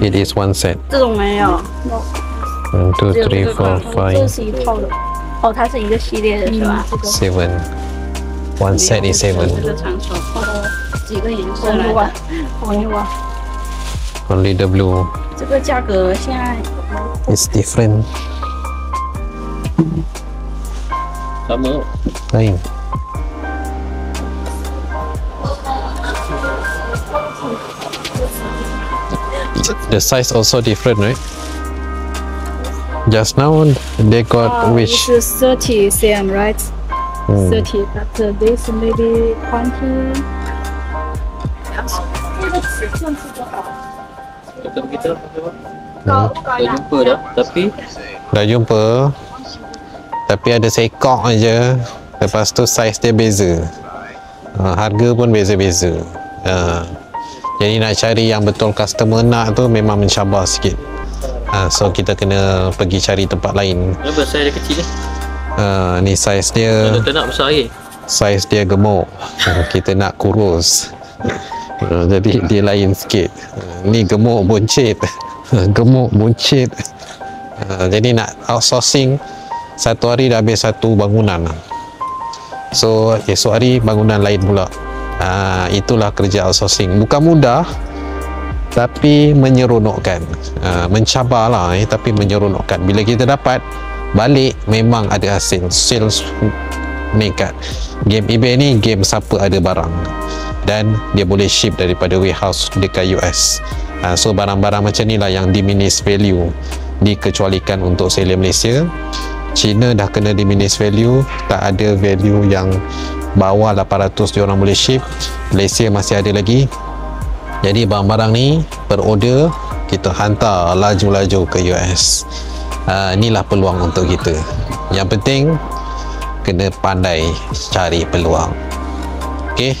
It is one set. 这种没有。 1, 2, 3, 4, 这 5, 是一套的。哦，它是一个系列的是吧？ 7. One set is 7. 这个长手几个颜色来的？黄油啊。 Only the blue 这个价格现在 is different. Sama. Lain. The size also different, right? Just now they got which? This is 30 cm, right? 嗯 30, but this maybe 20. Kita dah jumpa dah, tapi Dah jumpa, tapi ada seekor aja. Lepas tu saiz dia beza, harga pun beza-beza. Jadi nak cari yang betul customer nak tu memang mencabar sikit. So kita kena pergi cari tempat lain. kenapa saiz dia kecil ni? Ni saiz dia, Doktor nak besar lagi. saiz dia gemuk. Kita nak kurus. Jadi dia lain sikit. Ni gemuk buncit. Gemuk buncit. Jadi nak outsourcing, satu hari dah habis satu bangunan. So esok hari bangunan lain pula. Itulah kerja outsourcing. Bukan mudah, tapi menyeronokkan. Mencabarlah, tapi menyeronokkan. Bila kita dapat balik, memang ada hasil. Sales meningkat. Game eBay ni game siapa ada barang, dan dia boleh ship daripada warehouse dekat US. So barang-barang macam ni lah yang diminish value, dikecualikan untuk seller Malaysia. China dah kena diminish value, tak ada value yang bawah 800 dia orang boleh ship. Malaysia masih ada lagi. Jadi barang-barang ni per order kita hantar laju-laju ke US. Inilah peluang untuk kita. Yang penting kena pandai cari peluang. Okey.